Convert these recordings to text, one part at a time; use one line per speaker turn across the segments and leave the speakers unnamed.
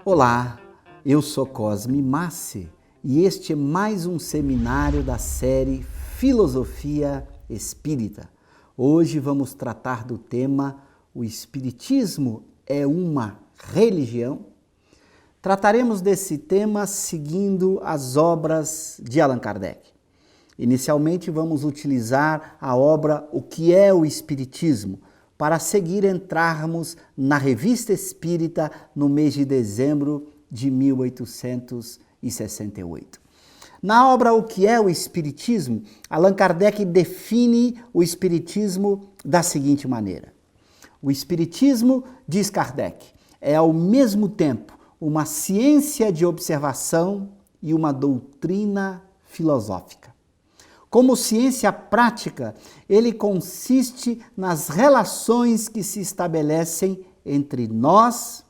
Olá, eu sou Cosme Massi e este é mais um seminário da série Filosofia Espírita. Hoje vamos tratar do tema O Espiritismo é uma religião? Trataremos desse tema seguindo as obras de Allan Kardec. Inicialmente vamos utilizar a obra O que é o Espiritismo, para a seguir entrarmos na Revista Espírita no mês de dezembro de 1868. Na obra O que é o Espiritismo, Allan Kardec define o Espiritismo da seguinte maneira. O Espiritismo, diz Kardec, é ao mesmo tempo uma ciência de observação e uma doutrina filosófica. Como ciência prática, ele consiste nas relações que se estabelecem entre nós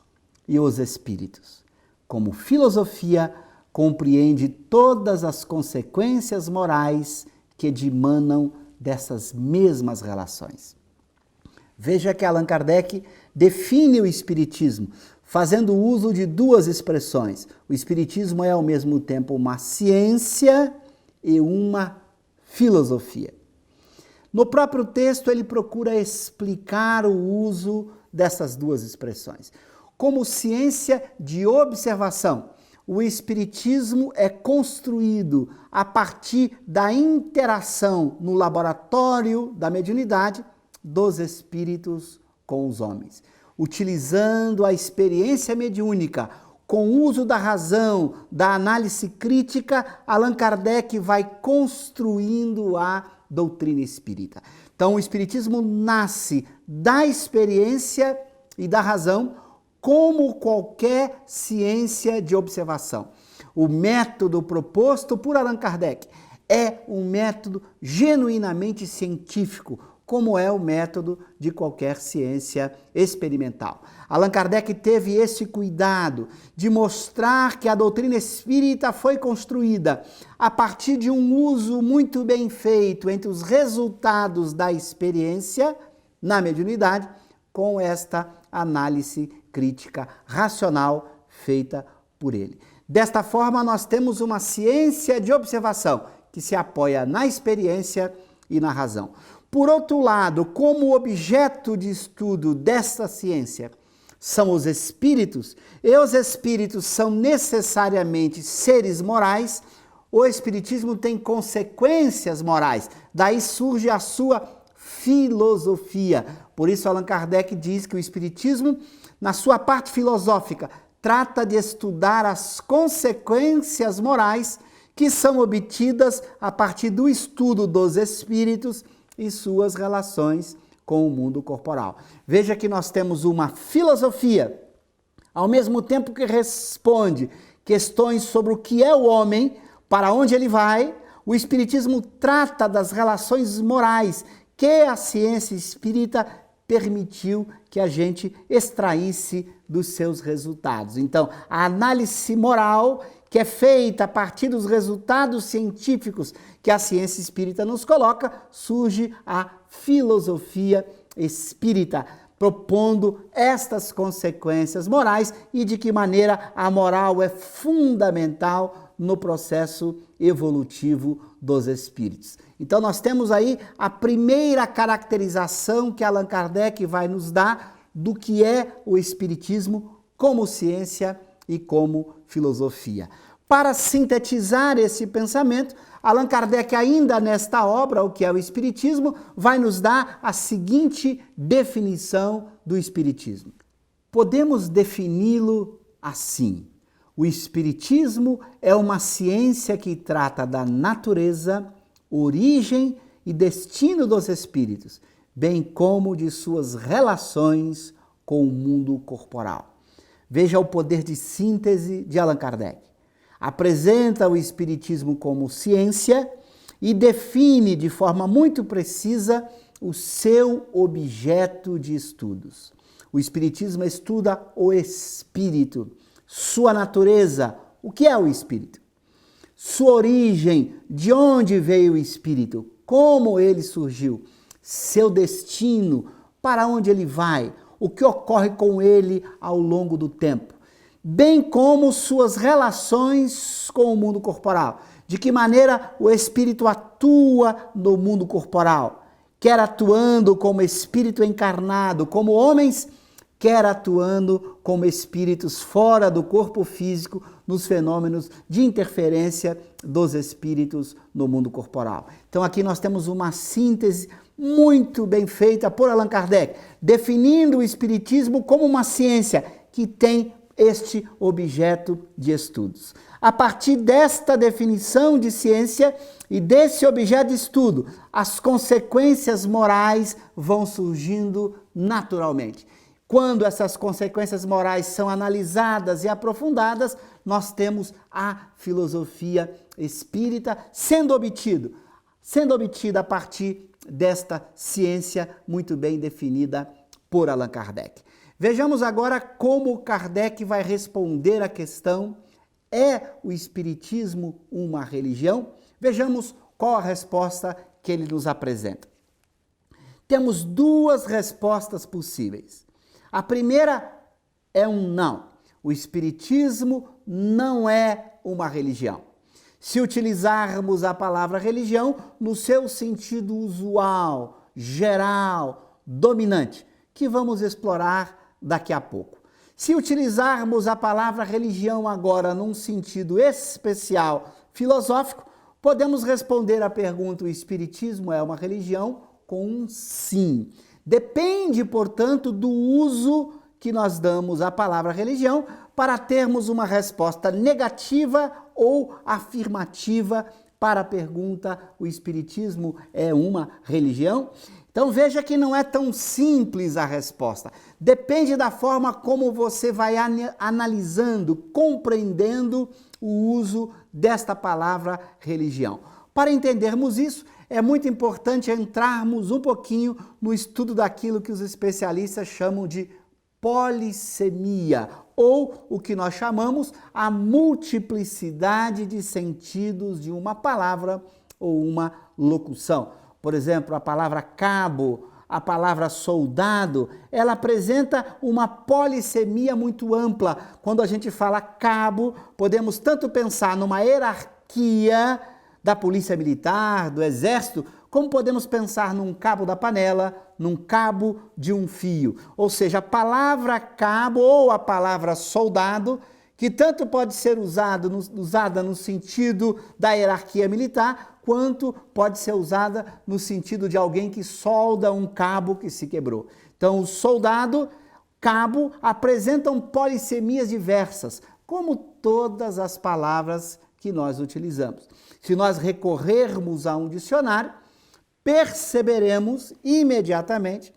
e os espíritos. Como filosofia, compreende todas as consequências morais que emanam dessas mesmas relações. Veja que Allan Kardec define o Espiritismo, fazendo uso de duas expressões. O Espiritismo é ao mesmo tempo uma ciência e uma filosofia. No próprio texto, ele procura explicar o uso dessas duas expressões. Como ciência de observação, o Espiritismo é construído a partir da interação no laboratório da mediunidade dos espíritos com os homens. Utilizando a experiência mediúnica, com o uso da razão, da análise crítica, Allan Kardec vai construindo a doutrina espírita. Então, o Espiritismo nasce da experiência e da razão, como qualquer ciência de observação. O método proposto por Allan Kardec é um método genuinamente científico, como é o método de qualquer ciência experimental. Allan Kardec teve esse cuidado de mostrar que a doutrina espírita foi construída a partir de um uso muito bem feito entre os resultados da experiência na mediunidade com esta análise crítica racional feita por ele. Desta forma, nós temos uma ciência de observação que se apoia na experiência e na razão. Por outro lado, como objeto de estudo desta ciência são os espíritos, e os espíritos são necessariamente seres morais, o Espiritismo tem consequências morais. Daí surge a sua filosofia. Por isso, Allan Kardec diz que o Espiritismo, na sua parte filosófica, trata de estudar as consequências morais que são obtidas a partir do estudo dos espíritos e suas relações com o mundo corporal. Veja que nós temos uma filosofia, ao mesmo tempo que responde questões sobre o que é o homem, para onde ele vai, o Espiritismo trata das relações morais que a ciência espírita permitiu que a gente extraísse dos seus resultados. Então, a análise moral que é feita a partir dos resultados científicos que a ciência espírita nos coloca, surge a filosofia espírita, propondo estas consequências morais e de que maneira a moral é fundamental no processo evolutivo dos espíritos. Então nós temos aí a primeira caracterização que Allan Kardec vai nos dar do que é o Espiritismo como ciência e como filosofia. Para sintetizar esse pensamento, Allan Kardec, ainda nesta obra, O que é o Espiritismo, vai nos dar a seguinte definição do Espiritismo. Podemos defini-lo assim: o Espiritismo é uma ciência que trata da natureza, origem e destino dos espíritos, bem como de suas relações com o mundo corporal. Veja o poder de síntese de Allan Kardec. Apresenta o Espiritismo como ciência e define de forma muito precisa o seu objeto de estudos. O Espiritismo estuda o espírito, sua natureza, o que é o espírito? Sua origem, de onde veio o espírito? como ele surgiu, seu destino, para onde ele vai, o que ocorre com ele ao longo do tempo, bem como suas relações com o mundo corporal. De que maneira o espírito atua no mundo corporal, quer atuando como espírito encarnado, como homens, quer atuando como espíritos fora do corpo físico, nos fenômenos de interferência dos espíritos no mundo corporal. Então aqui nós temos uma síntese muito bem feita por Allan Kardec, definindo o espiritismo como uma ciência que tem este objeto de estudos. A partir desta definição de ciência e desse objeto de estudo, as consequências morais vão surgindo naturalmente. Quando essas consequências morais são analisadas e aprofundadas, nós temos a filosofia espírita sendo obtida a partir desta ciência muito bem definida por Allan Kardec. Vejamos agora como Kardec vai responder à questão: é o espiritismo uma religião? Vejamos qual a resposta que ele nos apresenta. Temos duas respostas possíveis. A primeira é um não. O espiritismo não é uma religião. Se utilizarmos a palavra religião no seu sentido usual, geral, dominante, que vamos explorar daqui a pouco. Se utilizarmos a palavra religião agora num sentido especial filosófico, podemos responder à pergunta: o espiritismo é uma religião? Com um sim. Depende, portanto, do uso que nós damos à palavra religião para termos uma resposta negativa ou afirmativa para a pergunta: o espiritismo é uma religião? Então veja que não é tão simples a resposta. Depende da forma como você vai analisando, compreendendo o uso desta palavra religião. Para entendermos isso, é muito importante entrarmos um pouquinho no estudo daquilo que os especialistas chamam de polissemia, ou o que nós chamamos a multiplicidade de sentidos de uma palavra ou uma locução. Por exemplo, a palavra cabo, a palavra soldado, ela apresenta uma polissemia muito ampla. Quando a gente fala cabo, podemos tanto pensar numa hierarquia da polícia militar, do exército, como podemos pensar num cabo da panela, num cabo de um fio. Ou seja, a palavra cabo ou a palavra soldado, que tanto pode ser usada no sentido da hierarquia militar, quanto pode ser usada no sentido de alguém que solda um cabo que se quebrou. Então, o soldado, cabo, apresentam polissemias diversas, como todas as palavras que nós utilizamos. Se nós recorrermos a um dicionário, perceberemos imediatamente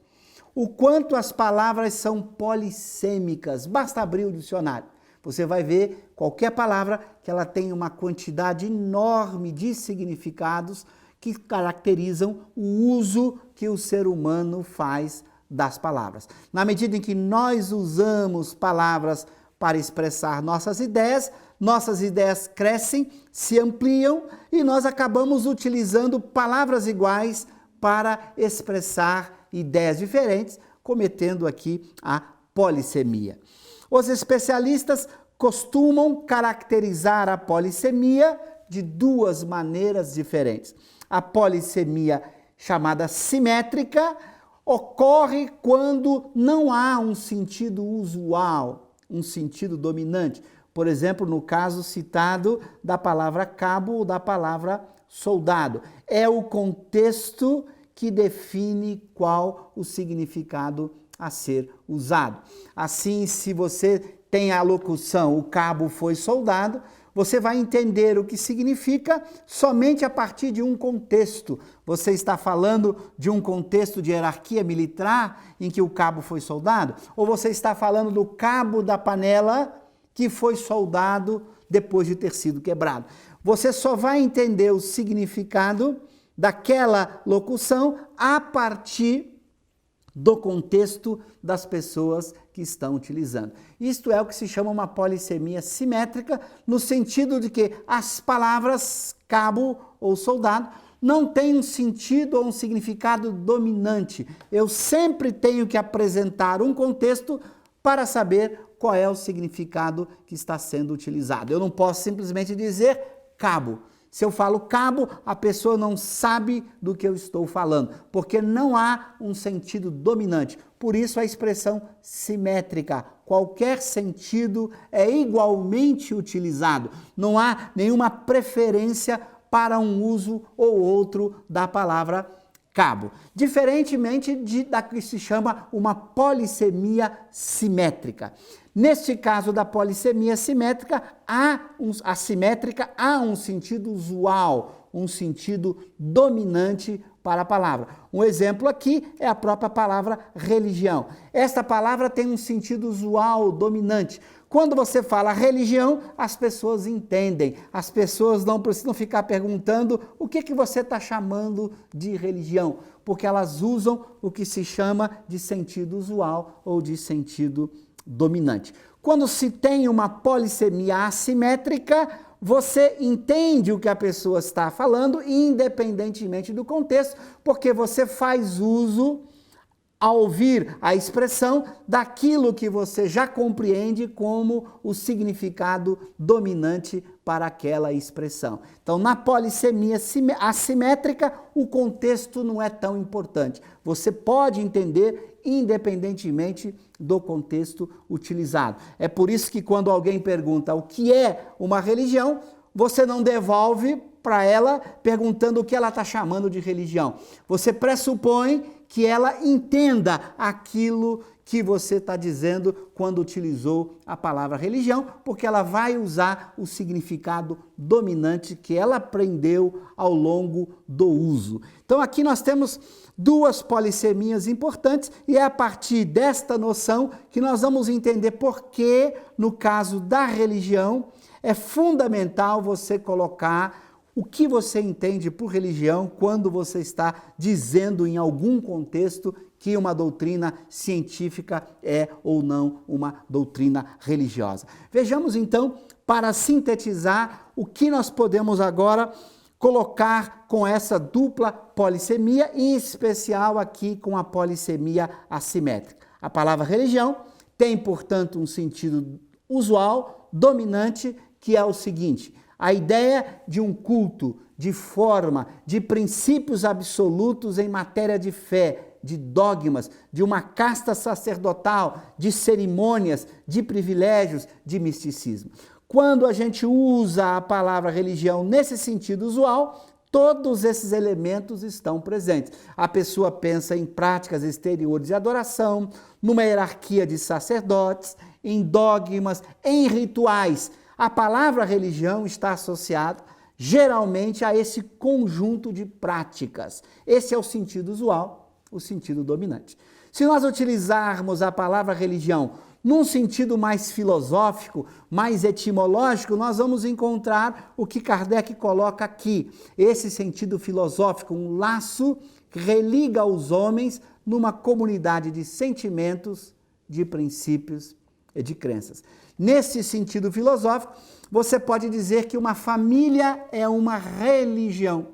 o quanto as palavras são polissêmicas. Basta abrir o dicionário. Você vai ver qualquer palavra que ela tem uma quantidade enorme de significados que caracterizam o uso que o ser humano faz das palavras. Na medida em que nós usamos palavras para expressar nossas ideias crescem, se ampliam e nós acabamos utilizando palavras iguais para expressar ideias diferentes, cometendo aqui a polissemia. Os especialistas costumam caracterizar a polissemia de duas maneiras diferentes. A polissemia, chamada simétrica, ocorre quando não há um sentido usual, um sentido dominante. Por exemplo, no caso citado da palavra cabo ou da palavra soldado. É o contexto que define qual o significado a ser usado. Assim, se você tem a locução "o cabo foi soldado", você vai entender o que significa somente a partir de um contexto. Você está falando de um contexto de hierarquia militar em que o cabo foi soldado? Ou você está falando do cabo da panela que foi soldado depois de ter sido quebrado? Você só vai entender o significado daquela locução a partir do contexto das pessoas que estão utilizando. Isto é o que se chama uma polissemia simétrica, no sentido de que as palavras cabo ou soldado não tem um sentido ou um significado dominante. Eu sempre tenho que apresentar um contexto para saber qual é o significado que está sendo utilizado. Eu não posso simplesmente dizer cabo. Se eu falo cabo, a pessoa não sabe do que eu estou falando, porque não há um sentido dominante. Por isso a expressão simétrica. Qualquer sentido é igualmente utilizado. Não há nenhuma preferência para um uso ou outro da palavra cabo. Diferentemente da que se chama uma polissemia simétrica. Neste caso da polissemia simétrica, assimétrica, há um sentido usual, um sentido dominante para a palavra. Um exemplo aqui é a própria palavra religião. Esta palavra tem um sentido usual, dominante. Quando você fala religião, as pessoas entendem. As pessoas não precisam ficar perguntando o que você está chamando de religião, porque elas usam o que se chama de sentido usual ou de sentido dominante. Quando se tem uma polissemia assimétrica, você entende o que a pessoa está falando, independentemente do contexto, porque você faz uso, ao ouvir a expressão, daquilo que você já compreende como o significado dominante para aquela expressão. Então, na polissemia assimétrica, o contexto não é tão importante. Você pode entender independentemente do contexto utilizado. É por isso que quando alguém pergunta o que é uma religião, você não devolve para ela perguntando o que ela está chamando de religião. Você pressupõe que ela entenda aquilo que você está dizendo quando utilizou a palavra religião, porque ela vai usar o significado dominante que ela aprendeu ao longo do uso. Então aqui nós temos duas polissemias importantes e é a partir desta noção que nós vamos entender por que, no caso da religião, é fundamental você colocar o que você entende por religião quando você está dizendo em algum contexto que uma doutrina científica é ou não uma doutrina religiosa. Vejamos então, para sintetizar, o que nós podemos agora colocar com essa dupla polissemia, em especial aqui com a polissemia assimétrica. A palavra religião tem, portanto, um sentido usual, dominante, que é o seguinte: a ideia de um culto, de forma, de princípios absolutos em matéria de fé, de dogmas, de uma casta sacerdotal, de cerimônias, de privilégios, de misticismo. Quando a gente usa a palavra religião nesse sentido usual, todos esses elementos estão presentes. A pessoa pensa em práticas exteriores de adoração, numa hierarquia de sacerdotes, em dogmas, em rituais. A palavra religião está associada geralmente a esse conjunto de práticas. Esse é o sentido usual, o sentido dominante. Se nós utilizarmos a palavra religião num sentido mais filosófico, mais etimológico, nós vamos encontrar o que Kardec coloca aqui. Esse sentido filosófico, um laço que religa os homens numa comunidade de sentimentos, de princípios e de crenças. Nesse sentido filosófico, você pode dizer que uma família é uma religião.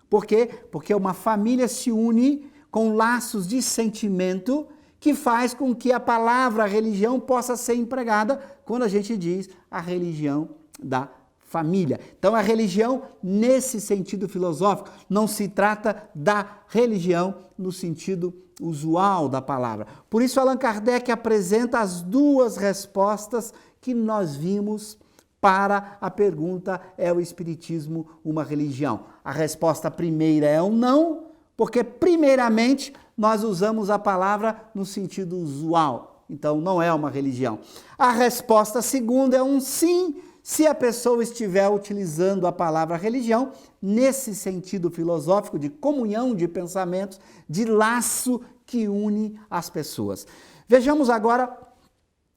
Por quê? Porque uma família se une com laços de sentimento que faz com que a palavra religião possa ser empregada quando a gente diz a religião da família. Então, a religião, nesse sentido filosófico, não se trata da religião no sentido usual da palavra. Por isso, Allan Kardec apresenta as duas respostas que nós vimos para a pergunta: é o Espiritismo uma religião? A resposta primeira é um não, porque primeiramente nós usamos a palavra no sentido usual, então não é uma religião. A resposta segunda é um sim, se a pessoa estiver utilizando a palavra religião nesse sentido filosófico de comunhão de pensamentos, de laço que une as pessoas. Vejamos agora,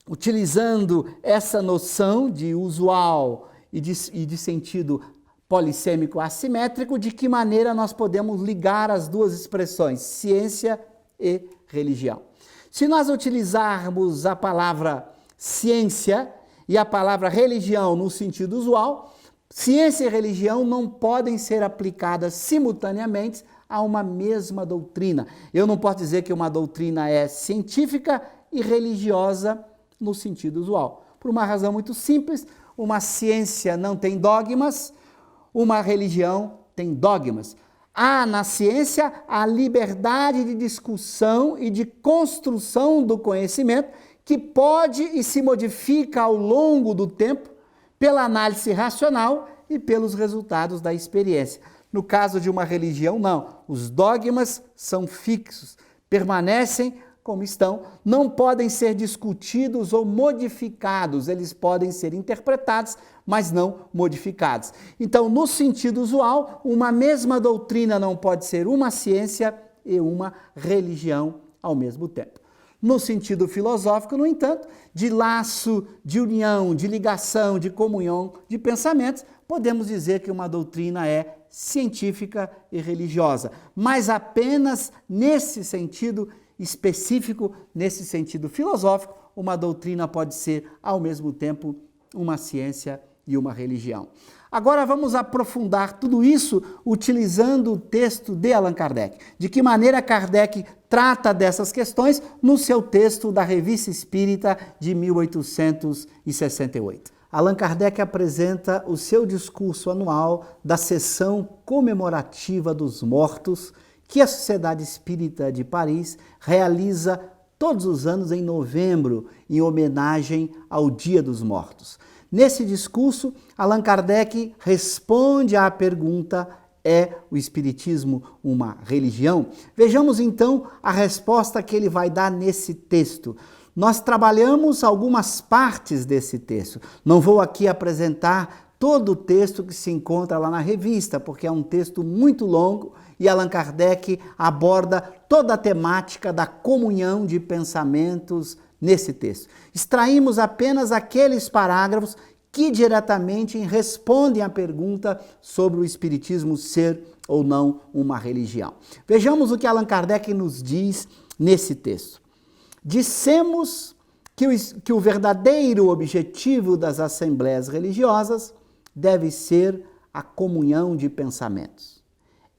utilizando essa noção de usual e de sentido polissêmico assimétrico, de que maneira nós podemos ligar as duas expressões, ciência e religião. Se nós utilizarmos a palavra ciência e a palavra religião no sentido usual, Ciência e religião não podem ser aplicadas simultaneamente a uma mesma doutrina. Eu não posso dizer que uma doutrina é científica e religiosa no sentido usual. Por uma razão muito simples, uma ciência não tem dogmas, uma religião tem dogmas. Há na ciência a liberdade de discussão e de construção do conhecimento que pode e se modifica ao longo do tempo pela análise racional e pelos resultados da experiência. No caso de uma religião, não. Os dogmas são fixos, permanecem como estão, não podem ser discutidos ou modificados, eles podem ser interpretados, mas não modificados. Então, no sentido usual, uma mesma doutrina não pode ser uma ciência e uma religião ao mesmo tempo. No sentido filosófico, no entanto, de laço, de união, de ligação, de comunhão de pensamentos, podemos dizer que uma doutrina é científica e religiosa, mas apenas nesse sentido específico, nesse sentido filosófico, uma doutrina pode ser, ao mesmo tempo, uma ciência e uma religião. Agora vamos aprofundar tudo isso utilizando o texto de Allan Kardec. De que maneira Kardec trata dessas questões no seu texto da Revista Espírita de 1868. Allan Kardec apresenta o seu discurso anual da sessão comemorativa dos mortos, que a Sociedade Espírita de Paris realiza todos os anos em novembro, em homenagem ao Dia dos Mortos. Nesse discurso, Allan Kardec responde à pergunta: é o Espiritismo uma religião? Vejamos então a resposta que ele vai dar nesse texto. Nós trabalhamos algumas partes desse texto. Não vou aqui apresentar todo o texto que se encontra lá na revista, porque é um texto muito longo e Allan Kardec aborda toda a temática da comunhão de pensamentos nesse texto. Extraímos apenas aqueles parágrafos que diretamente respondem à pergunta sobre o Espiritismo ser ou não uma religião. Vejamos o que Allan Kardec nos diz nesse texto. Dissemos que o verdadeiro objetivo das assembleias religiosas deve ser a comunhão de pensamentos.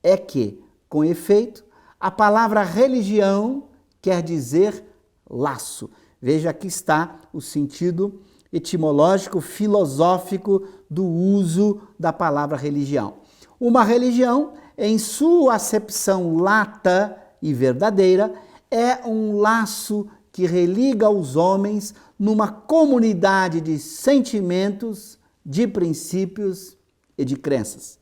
É que, com efeito, a palavra religião quer dizer laço. Veja, aqui está o sentido etimológico, filosófico do uso da palavra religião. Uma religião, em sua acepção lata e verdadeira, é um laço que religa os homens numa comunidade de sentimentos, de princípios e de crenças.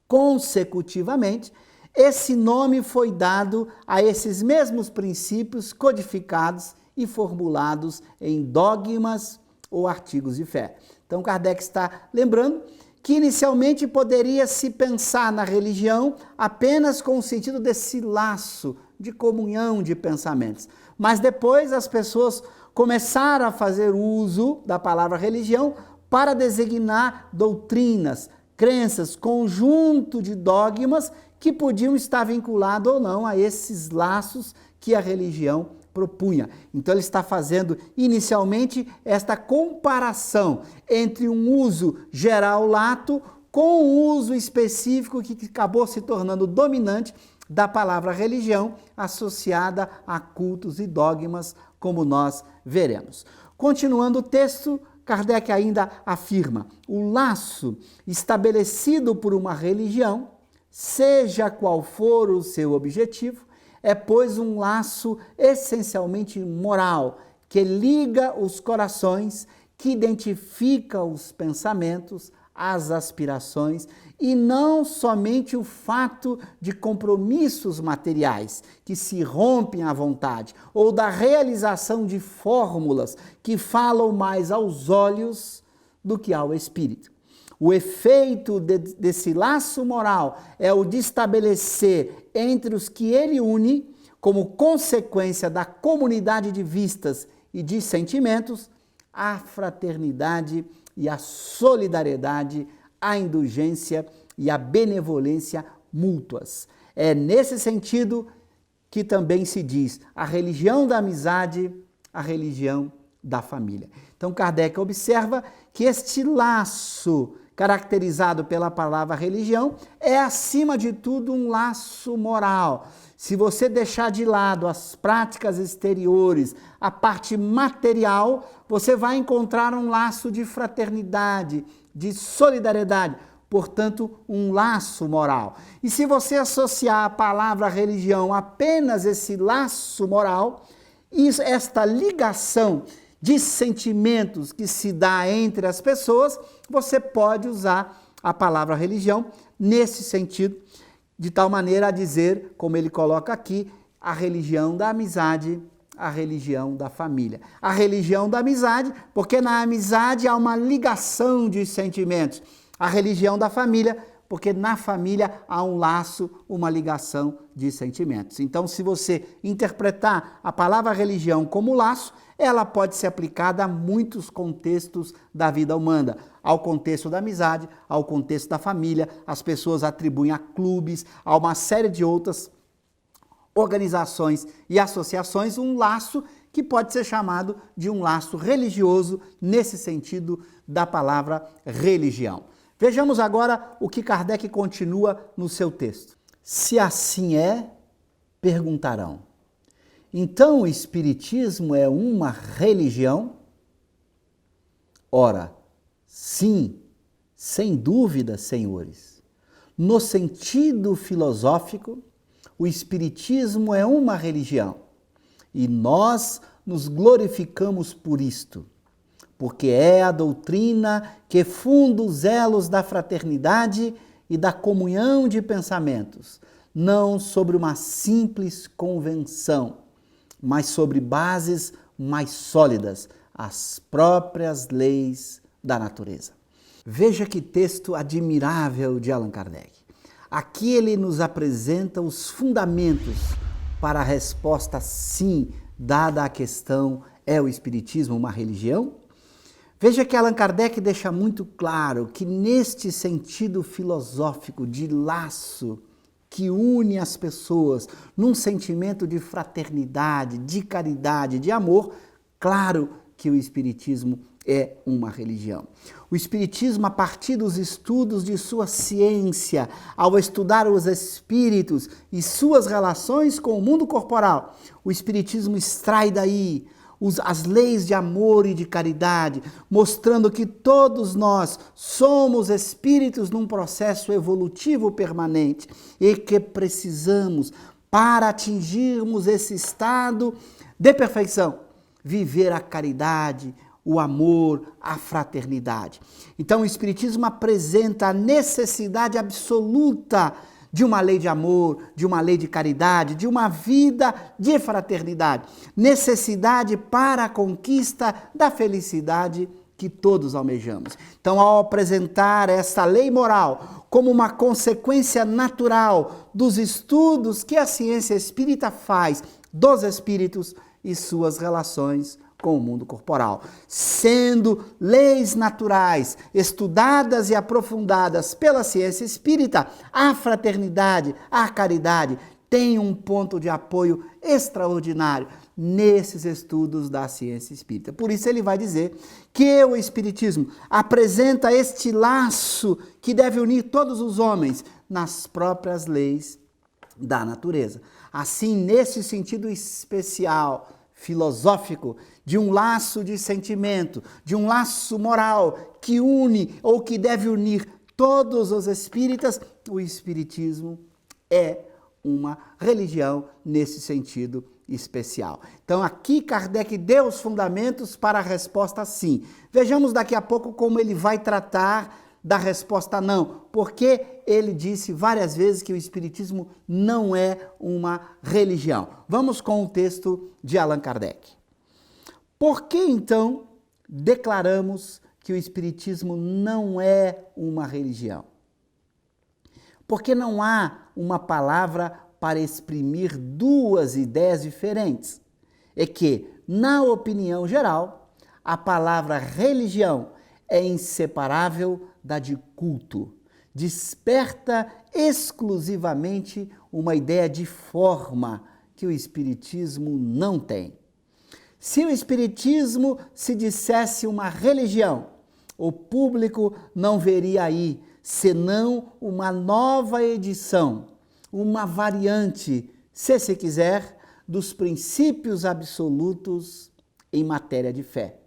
Consecutivamente, esse nome foi dado a esses mesmos princípios codificados e formulados em dogmas ou artigos de fé. Então, Kardec está lembrando que inicialmente poderia se pensar na religião apenas com o sentido desse laço de comunhão de pensamentos. Mas depois as pessoas começaram a fazer uso da palavra religião para designar doutrinas, crenças, conjunto de dogmas que podiam estar vinculados ou não a esses laços que a religião propunha. Então ele está fazendo inicialmente esta comparação entre um uso geral lato com um uso específico que acabou se tornando dominante da palavra religião associada a cultos e dogmas, como nós veremos. Continuando o texto, Kardec ainda afirma: o laço estabelecido por uma religião, seja qual for o seu objetivo, é, pois, um laço essencialmente moral, que liga os corações, que identifica os pensamentos, as aspirações, e não somente o fato de compromissos materiais que se rompem à vontade, ou da realização de fórmulas que falam mais aos olhos do que ao espírito. O efeito desse laço moral é o de estabelecer entre os que ele une, como consequência da comunidade de vistas e de sentimentos, a fraternidade e a solidariedade, a indulgência e a benevolência mútuas. É nesse sentido que também se diz a religião da amizade, a religião da família. Então Kardec observa que este laço caracterizado pela palavra religião, é acima de tudo um laço moral. Se você deixar de lado as práticas exteriores, a parte material, você vai encontrar um laço de fraternidade, de solidariedade, portanto, um laço moral. E se você associar a palavra religião apenas esse laço moral, esta ligação de sentimentos que se dá entre as pessoas, você pode usar a palavra religião nesse sentido, de tal maneira a dizer, como ele coloca aqui, a religião da amizade, a religião da família. A religião da amizade, porque na amizade há uma ligação de sentimentos. A religião da família, porque na família há um laço, uma ligação de sentimentos. Então, se você interpretar a palavra religião como laço, ela pode ser aplicada a muitos contextos da vida humana. Ao contexto da amizade, ao contexto da família, as pessoas atribuem a clubes, a uma série de outras organizações e associações um laço que pode ser chamado de um laço religioso, nesse sentido da palavra religião. Vejamos agora o que Kardec continua no seu texto. Se assim é, perguntarão, então o Espiritismo é uma religião? Ora, sim, sem dúvida, senhores. No sentido filosófico, o Espiritismo é uma religião e nós nos glorificamos por isto, porque é a doutrina que funda os elos da fraternidade e da comunhão de pensamentos, não sobre uma simples convenção, mas sobre bases mais sólidas, as próprias leis da natureza. Veja que texto admirável de Allan Kardec. Aqui ele nos apresenta os fundamentos para a resposta sim, dada à questão: é o Espiritismo uma religião? Veja que Allan Kardec deixa muito claro que neste sentido filosófico de laço que une as pessoas num sentimento de fraternidade, de caridade, de amor, claro que o Espiritismo é uma religião. O Espiritismo, a partir dos estudos de sua ciência, ao estudar os espíritos e suas relações com o mundo corporal, o Espiritismo extrai daí as leis de amor e de caridade, mostrando que todos nós somos espíritos num processo evolutivo permanente e que precisamos, para atingirmos esse estado de perfeição, viver a caridade, o amor, a fraternidade. Então o Espiritismo apresenta a necessidade absoluta de uma lei de amor, de uma lei de caridade, de uma vida de fraternidade. Necessidade para a conquista da felicidade que todos almejamos. Então, ao apresentar essa lei moral como uma consequência natural dos estudos que a ciência espírita faz dos espíritos e suas relações com o mundo corporal, sendo leis naturais estudadas e aprofundadas pela ciência espírita, a fraternidade, a caridade tem um ponto de apoio extraordinário nesses estudos da ciência espírita. Por isso ele vai dizer que o Espiritismo apresenta este laço que deve unir todos os homens nas próprias leis da natureza. Assim, nesse sentido especial, filosófico, de um laço de sentimento, de um laço moral que une ou que deve unir todos os espíritas, o Espiritismo é uma religião nesse sentido especial. Então aqui Kardec deu os fundamentos para a resposta sim. Vejamos daqui a pouco como ele vai tratar da resposta não, porque ele disse várias vezes que o Espiritismo não é uma religião. Vamos com o texto de Allan Kardec. Por que então declaramos que o Espiritismo não é uma religião? Porque não há uma palavra para exprimir duas ideias diferentes. É que, na opinião geral, a palavra religião é inseparável da de culto. Desperta exclusivamente uma ideia de forma que o Espiritismo não tem. Se o Espiritismo se dissesse uma religião, o público não veria aí senão uma nova edição, uma variante, se quiser, dos princípios absolutos em matéria de fé.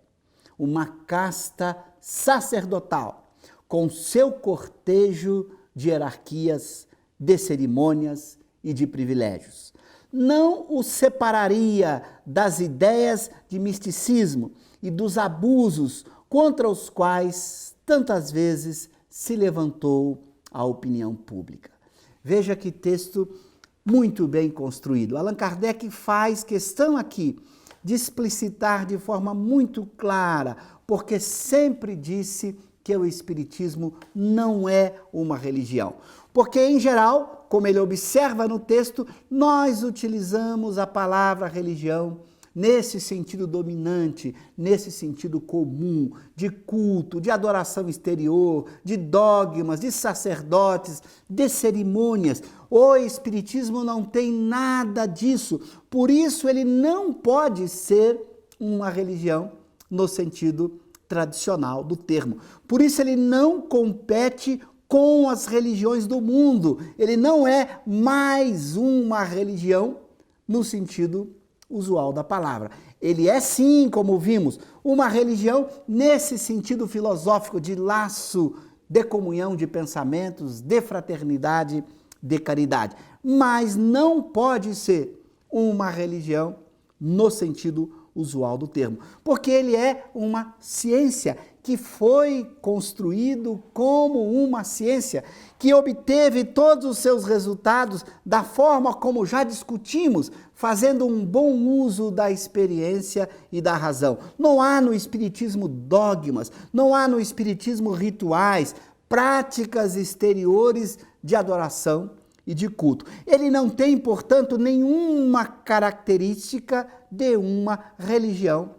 Uma casta sacerdotal, com seu cortejo de hierarquias, de cerimônias e de privilégios. Não o separaria das ideias de misticismo e dos abusos contra os quais tantas vezes se levantou a opinião pública. Veja que texto muito bem construído. Allan Kardec faz questão aqui de explicitar de forma muito clara, porque sempre disse que o Espiritismo não é uma religião. Porque, em geral, como ele observa no texto, nós utilizamos a palavra religião nesse sentido dominante, nesse sentido comum, de culto, de adoração exterior, de dogmas, de sacerdotes, de cerimônias. O Espiritismo não tem nada disso, por isso ele não pode ser uma religião no sentido tradicional do termo. Por isso ele não compete com as religiões do mundo, ele não é mais uma religião no sentido usual da palavra. Ele é sim, como vimos, uma religião nesse sentido filosófico de laço, de comunhão de pensamentos, de fraternidade, de caridade. Mas não pode ser uma religião no sentido usual do termo, porque ele é uma ciência que foi construído como uma ciência, que obteve todos os seus resultados da forma como já discutimos, fazendo um bom uso da experiência e da razão. Não há no Espiritismo dogmas, não há no Espiritismo rituais, práticas exteriores de adoração e de culto. Ele não tem, portanto, nenhuma característica de uma religião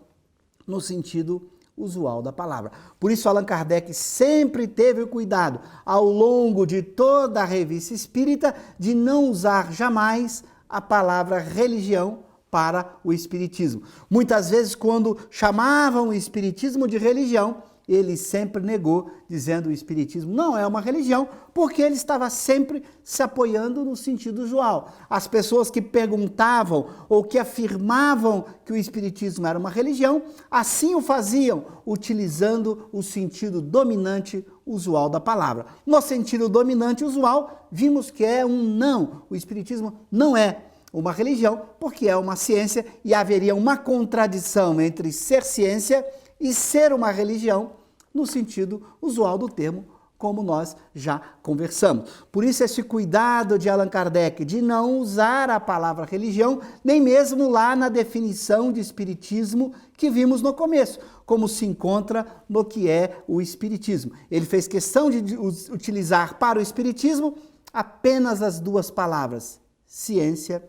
no sentido usual da palavra. Por isso, Allan Kardec sempre teve o cuidado, ao longo de toda a revista espírita, de não usar jamais a palavra religião para o Espiritismo. Muitas vezes, quando chamavam o Espiritismo de religião, ele sempre negou, dizendo que o Espiritismo não é uma religião, porque ele estava sempre se apoiando no sentido usual. As pessoas que perguntavam ou que afirmavam que o Espiritismo era uma religião, assim o faziam, utilizando o sentido dominante usual da palavra. No sentido dominante usual, vimos que é um não. O Espiritismo não é uma religião, porque é uma ciência e haveria uma contradição entre ser ciência e ser uma religião no sentido usual do termo, como nós já conversamos. Por isso esse cuidado de Allan Kardec de não usar a palavra religião, nem mesmo lá na definição de espiritismo que vimos no começo, como se encontra no que é o espiritismo. Ele fez questão de utilizar para o espiritismo apenas as duas palavras, ciência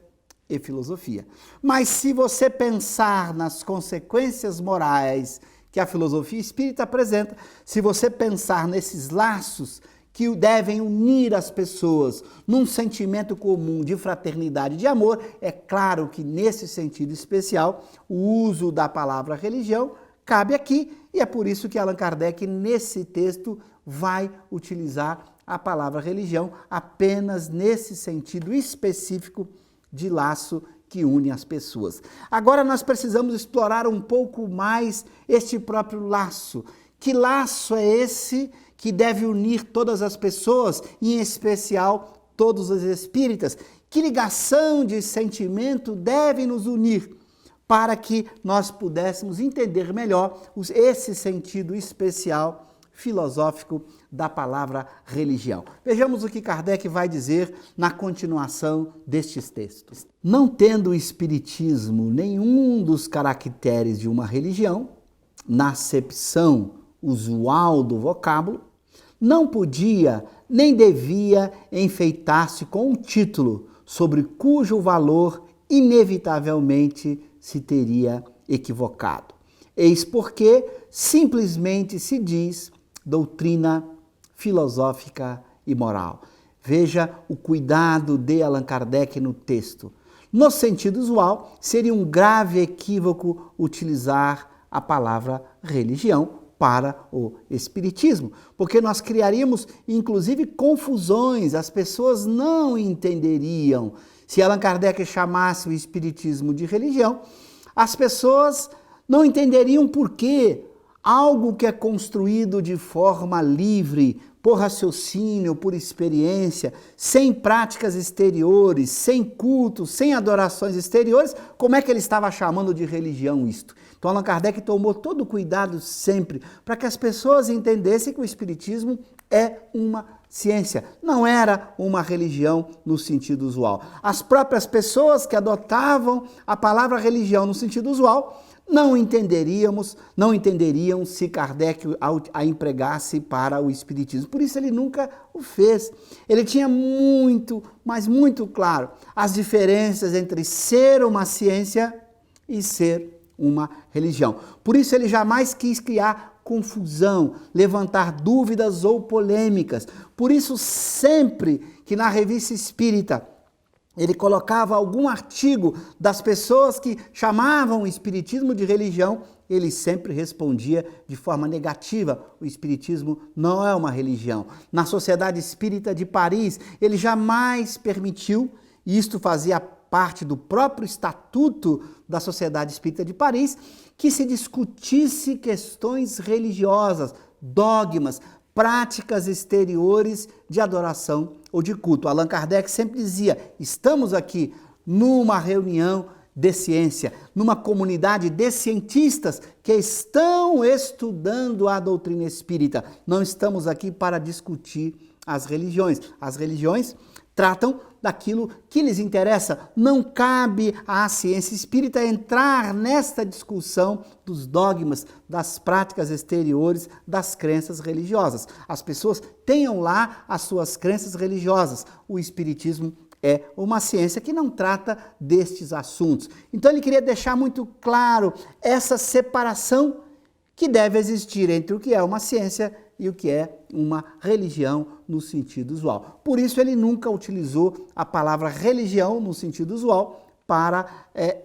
e filosofia. Mas se você pensar nas consequências morais que a filosofia espírita apresenta, se você pensar nesses laços que devem unir as pessoas num sentimento comum de fraternidade e de amor, é claro que nesse sentido especial o uso da palavra religião cabe aqui, e é por isso que Allan Kardec nesse texto vai utilizar a palavra religião apenas nesse sentido específico de laço que une as pessoas. Agora nós precisamos explorar um pouco mais este próprio laço. Que laço é esse que deve unir todas as pessoas, em especial todos os espíritas? Que ligação de sentimento deve nos unir para que nós pudéssemos entender melhor esse sentido especial filosófico da palavra religião? Vejamos o que Kardec vai dizer na continuação destes textos. Não tendo o Espiritismo nenhum dos caracteres de uma religião, na acepção usual do vocábulo, não podia nem devia enfeitar-se com um título sobre cujo valor inevitavelmente se teria equivocado. Eis porque simplesmente se diz doutrina filosófica e moral. Veja o cuidado de Allan Kardec no texto. No sentido usual, seria um grave equívoco utilizar a palavra religião para o Espiritismo, porque nós criaríamos, inclusive, confusões, as pessoas não entenderiam. Se Allan Kardec chamasse o Espiritismo de religião, as pessoas não entenderiam por quê algo que é construído de forma livre, por raciocínio, por experiência, sem práticas exteriores, sem cultos, sem adorações exteriores, como é que ele estava chamando de religião isto? Então Allan Kardec tomou todo o cuidado sempre para que as pessoas entendessem que o Espiritismo é uma ciência, não era uma religião no sentido usual. As próprias pessoas que adotavam a palavra religião no sentido usual não entenderiam se Kardec a empregasse para o Espiritismo. Por isso ele nunca o fez. Ele tinha muito, mas muito claro as diferenças entre ser uma ciência e ser uma religião. Por isso ele jamais quis criar confusão, levantar dúvidas ou polêmicas. Por isso sempre que na Revista Espírita ele colocava algum artigo das pessoas que chamavam o Espiritismo de religião, ele sempre respondia de forma negativa: o Espiritismo não é uma religião. Na Sociedade Espírita de Paris, ele jamais permitiu, e isto fazia parte do próprio estatuto da Sociedade Espírita de Paris, que se discutisse questões religiosas, dogmas, práticas exteriores de adoração ou de culto. Allan Kardec sempre dizia: estamos aqui numa reunião de ciência, numa comunidade de cientistas que estão estudando a doutrina espírita. Não estamos aqui para discutir as religiões. As religiões tratam daquilo que lhes interessa. Não cabe à ciência espírita entrar nesta discussão dos dogmas, das práticas exteriores, das crenças religiosas. As pessoas tenham lá as suas crenças religiosas. O Espiritismo é uma ciência que não trata destes assuntos. Então ele queria deixar muito claro essa separação que deve existir entre o que é uma ciência e o que é uma religião no sentido usual. Por isso ele nunca utilizou a palavra religião no sentido usual para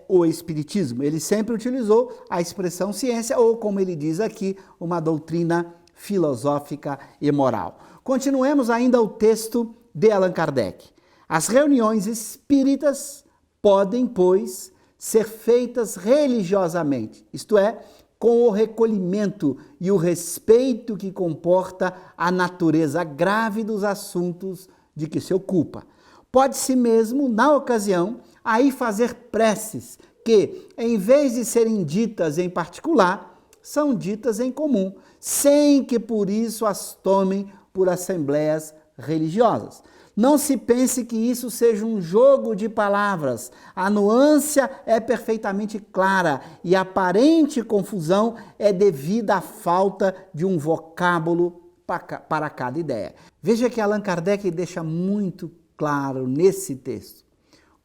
o Espiritismo. Ele sempre utilizou a expressão ciência, ou como ele diz aqui, uma doutrina filosófica e moral. Continuemos ainda o texto de Allan Kardec. As reuniões espíritas podem, pois, ser feitas religiosamente, isto é, com o recolhimento e o respeito que comporta a natureza grave dos assuntos de que se ocupa. Pode-se mesmo, na ocasião, aí fazer preces que, em vez de serem ditas em particular, são ditas em comum, sem que por isso as tomem por assembleias religiosas. Não se pense que isso seja um jogo de palavras. A nuance é perfeitamente clara e a aparente confusão é devida à falta de um vocábulo para cada ideia. Veja que Allan Kardec deixa muito claro nesse texto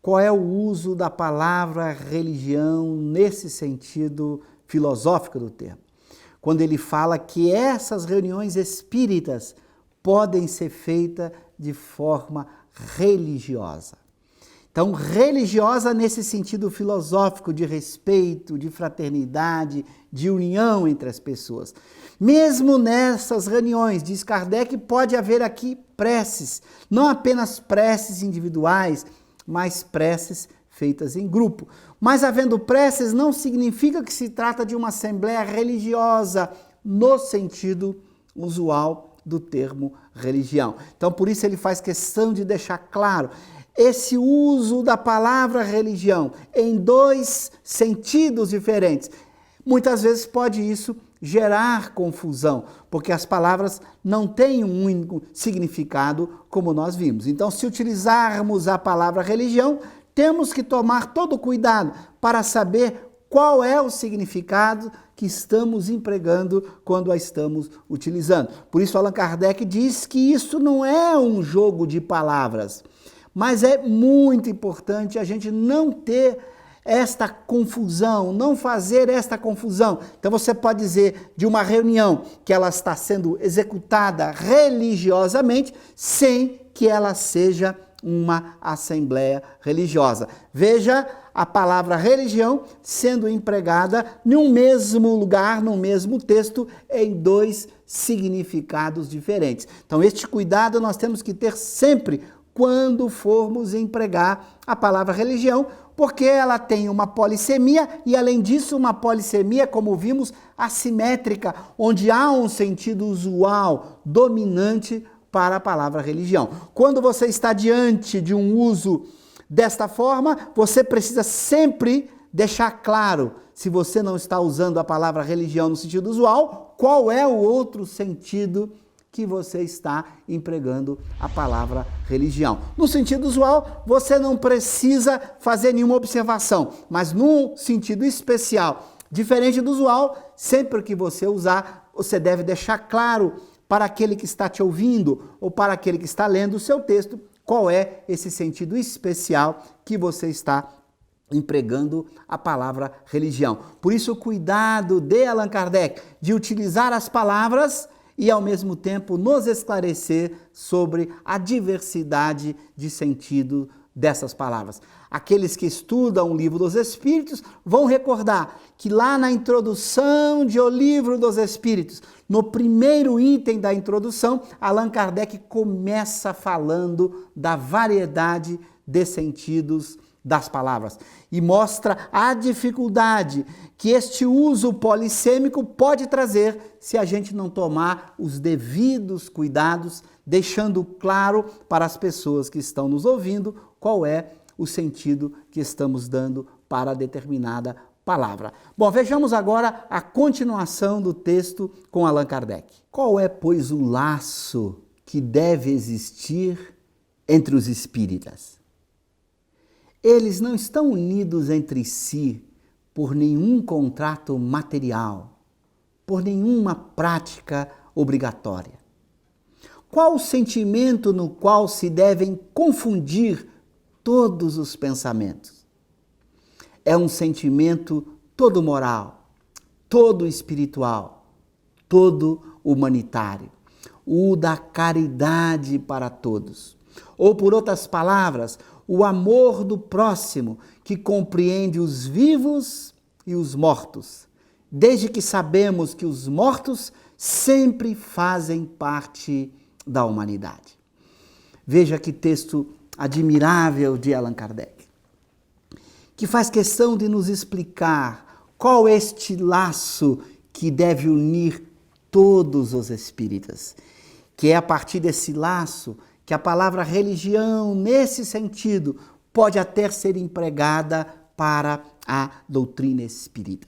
qual é o uso da palavra religião nesse sentido filosófico do termo. Quando ele fala que essas reuniões espíritas podem ser feitas de forma religiosa. Então, religiosa nesse sentido filosófico de respeito, de fraternidade, de união entre as pessoas. Mesmo nessas reuniões, diz Kardec, pode haver aqui preces, não apenas preces individuais, mas preces feitas em grupo. Mas havendo preces não significa que se trata de uma assembleia religiosa no sentido usual do termo religião. Então, por isso ele faz questão de deixar claro esse uso da palavra religião em dois sentidos diferentes. Muitas vezes pode isso gerar confusão, porque as palavras não têm um único significado, como nós vimos. Então, se utilizarmos a palavra religião, temos que tomar todo cuidado para saber qual é o significado que estamos empregando quando a estamos utilizando. Por isso, Allan Kardec diz que isso não é um jogo de palavras, mas é muito importante a gente não ter esta confusão, não fazer esta confusão. Então você pode dizer de uma reunião que ela está sendo executada religiosamente sem que ela seja uma assembleia religiosa. Veja a palavra religião sendo empregada num mesmo lugar, num mesmo texto, em dois significados diferentes. Então, este cuidado nós temos que ter sempre quando formos empregar a palavra religião, porque ela tem uma polissemia e, além disso, uma polissemia, como vimos, assimétrica, onde há um sentido usual, dominante para a palavra religião. Quando você está diante de um uso desta forma, você precisa sempre deixar claro, se você não está usando a palavra religião no sentido usual, qual é o outro sentido que você está empregando a palavra religião. No sentido usual, você não precisa fazer nenhuma observação, mas num sentido especial, diferente do usual, sempre que você usar, você deve deixar claro para aquele que está te ouvindo ou para aquele que está lendo o seu texto, qual é esse sentido especial que você está empregando a palavra religião. Por isso, o cuidado de Allan Kardec de utilizar as palavras e, ao mesmo tempo, nos esclarecer sobre a diversidade de sentido dessas palavras. Aqueles que estudam o Livro dos Espíritos vão recordar que lá na introdução de O Livro dos Espíritos, no primeiro item da introdução, Allan Kardec começa falando da variedade de sentidos das palavras e mostra a dificuldade que este uso polissêmico pode trazer se a gente não tomar os devidos cuidados, deixando claro para as pessoas que estão nos ouvindo qual é o sentido que estamos dando para determinada palavra. Bom, vejamos agora a continuação do texto com Allan Kardec. Qual é, pois, o laço que deve existir entre os espíritas? Eles não estão unidos entre si por nenhum contrato material, por nenhuma prática obrigatória. Qual o sentimento no qual se devem confundir todos os pensamentos? É um sentimento todo moral, todo espiritual, todo humanitário, o da caridade para todos. Ou, por outras palavras, o amor do próximo, que compreende os vivos e os mortos, desde que sabemos que os mortos sempre fazem parte da humanidade. Veja que texto admirável de Allan Kardec, que faz questão de nos explicar qual este laço que deve unir todos os espíritas, que é a partir desse laço que a palavra religião, nesse sentido, pode até ser empregada para a doutrina espírita.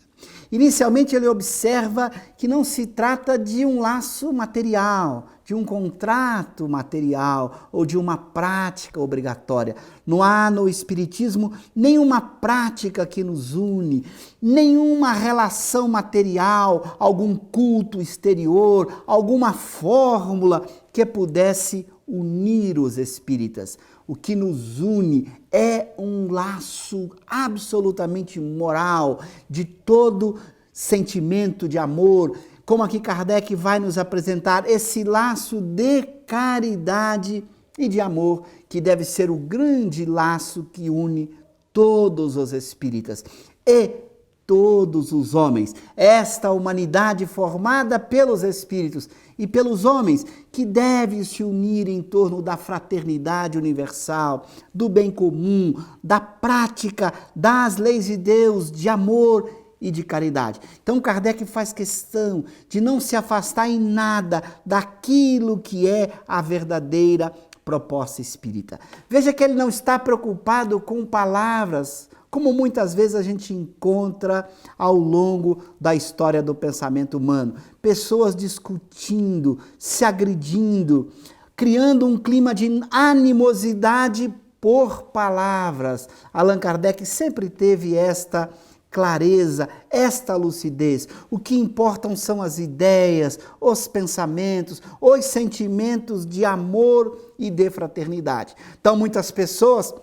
Inicialmente, ele observa que não se trata de um laço material, de um contrato material ou de uma prática obrigatória. Não há no Espiritismo nenhuma prática que nos une, nenhuma relação material, algum culto exterior, alguma fórmula que pudesse unir os espíritas. O que nos une é um laço absolutamente moral, de todo sentimento de amor, como aqui Kardec vai nos apresentar, esse laço de caridade e de amor, que deve ser o grande laço que une todos os espíritas e todos os homens. Esta humanidade formada pelos espíritos e pelos homens, que deve se unir em torno da fraternidade universal, do bem comum, da prática das leis de Deus, de amor e de caridade. Então Kardec faz questão de não se afastar em nada daquilo que é a verdadeira proposta espírita. Veja que ele não está preocupado com palavras, como muitas vezes a gente encontra ao longo da história do pensamento humano. Pessoas discutindo, se agredindo, criando um clima de animosidade por palavras. Allan Kardec sempre teve esta clareza, esta lucidez. O que importam são as ideias, os pensamentos, os sentimentos de amor e de fraternidade. Então, muitas pessoas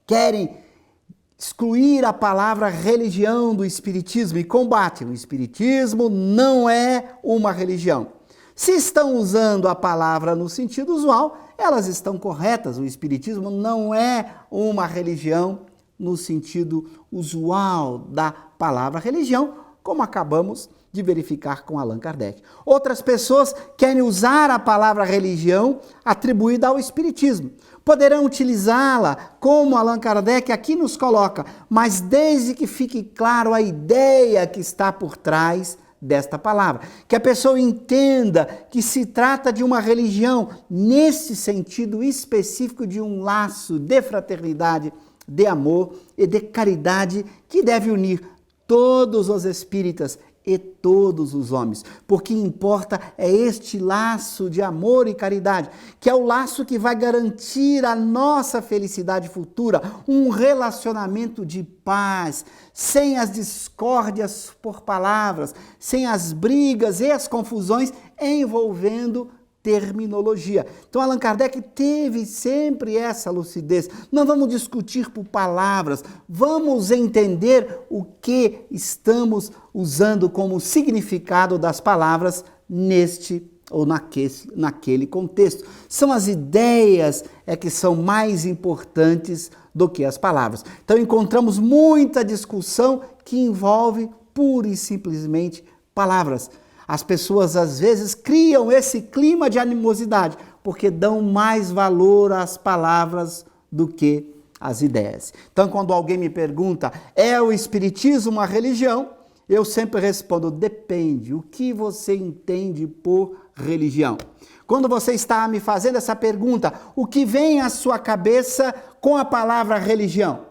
querem excluir a palavra religião do Espiritismo e combatem. O Espiritismo não é uma religião. Se estão usando a palavra no sentido usual, elas estão corretas. O Espiritismo não é uma religião no sentido usual da palavra religião, como acabamos de verificar com Allan Kardec. Outras pessoas querem usar a palavra religião atribuída ao Espiritismo. Poderão utilizá-la, como Allan Kardec aqui nos coloca, mas desde que fique claro a ideia que está por trás desta palavra. Que a pessoa entenda que se trata de uma religião nesse sentido específico de um laço de fraternidade, de amor e de caridade que deve unir todos os espíritas e todos os homens, porque importa é este laço de amor e caridade, que é o laço que vai garantir a nossa felicidade futura, um relacionamento de paz, sem as discórdias por palavras, sem as brigas e as confusões envolvendo terminologia. Então Allan Kardec teve sempre essa lucidez. Não vamos discutir por palavras, vamos entender o que estamos usando como significado das palavras neste ou naquele contexto. São as ideias que são mais importantes do que as palavras. Então encontramos muita discussão que envolve pura e simplesmente palavras. As pessoas, às vezes, criam esse clima de animosidade, porque dão mais valor às palavras do que às ideias. Então, quando alguém me pergunta, é o Espiritismo uma religião? Eu sempre respondo, depende. O que você entende por religião? Quando você está me fazendo essa pergunta, o que vem à sua cabeça com a palavra religião?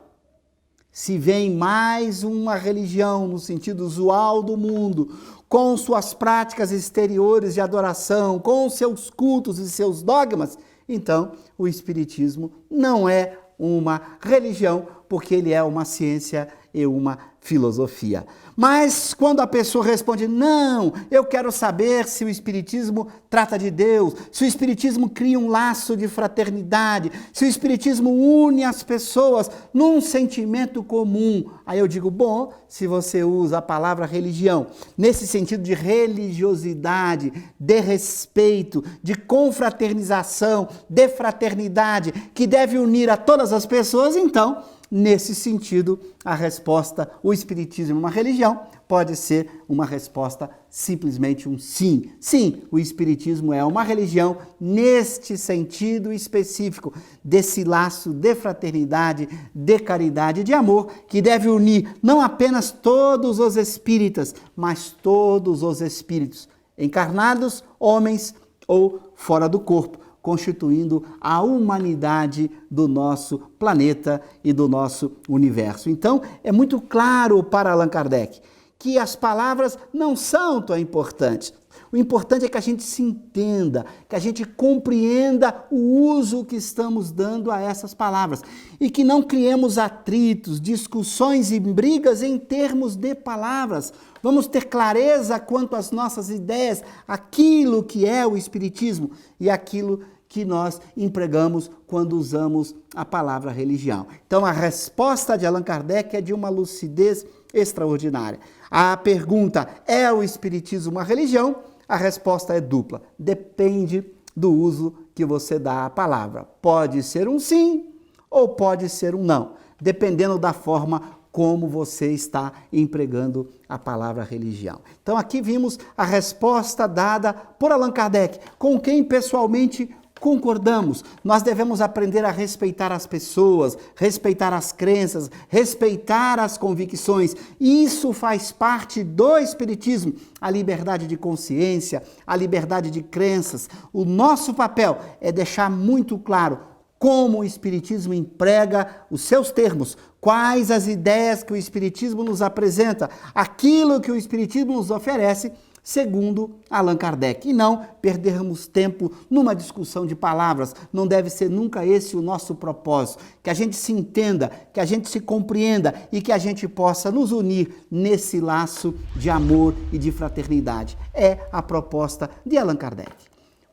Se vem mais uma religião no sentido usual do mundo, com suas práticas exteriores de adoração, com seus cultos e seus dogmas, então o Espiritismo não é uma religião, porque ele é uma ciência e uma filosofia. Mas quando a pessoa responde, não, eu quero saber se o Espiritismo trata de Deus, se o Espiritismo cria um laço de fraternidade, se o Espiritismo une as pessoas num sentimento comum, aí eu digo, bom, se você usa a palavra religião nesse sentido de religiosidade, de respeito, de confraternização, de fraternidade, que deve unir a todas as pessoas, então, nesse sentido, a resposta, o Espiritismo é uma religião, pode ser uma resposta simplesmente um sim. Sim, o Espiritismo é uma religião neste sentido específico, desse laço de fraternidade, de caridade e de amor, que deve unir não apenas todos os espíritas, mas todos os espíritos, encarnados, homens ou fora do corpo, constituindo a humanidade do nosso planeta e do nosso universo. Então, é muito claro para Allan Kardec que as palavras não são tão importantes. O importante é que a gente se entenda, que a gente compreenda o uso que estamos dando a essas palavras e que não criemos atritos, discussões e brigas em termos de palavras. Vamos ter clareza quanto às nossas ideias, aquilo que é o Espiritismo e aquilo que nós empregamos quando usamos a palavra religião. Então, a resposta de Allan Kardec é de uma lucidez extraordinária. A pergunta, é o Espiritismo uma religião? A resposta é dupla. Depende do uso que você dá à palavra. Pode ser um sim ou pode ser um não, dependendo da forma como você está empregando a palavra religião. Então aqui vimos a resposta dada por Allan Kardec, com quem pessoalmente concordamos. Nós devemos aprender a respeitar as pessoas, respeitar as crenças, respeitar as convicções. Isso faz parte do Espiritismo, a liberdade de consciência, a liberdade de crenças. O nosso papel é deixar muito claro como o Espiritismo emprega os seus termos, quais as ideias que o Espiritismo nos apresenta, aquilo que o Espiritismo nos oferece, segundo Allan Kardec. E não perdermos tempo numa discussão de palavras. Não deve ser nunca esse o nosso propósito. Que a gente se entenda, que a gente se compreenda e que a gente possa nos unir nesse laço de amor e de fraternidade. É a proposta de Allan Kardec.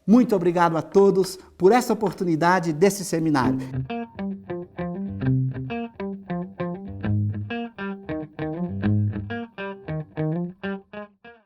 Muito obrigado a todos por essa oportunidade desse seminário.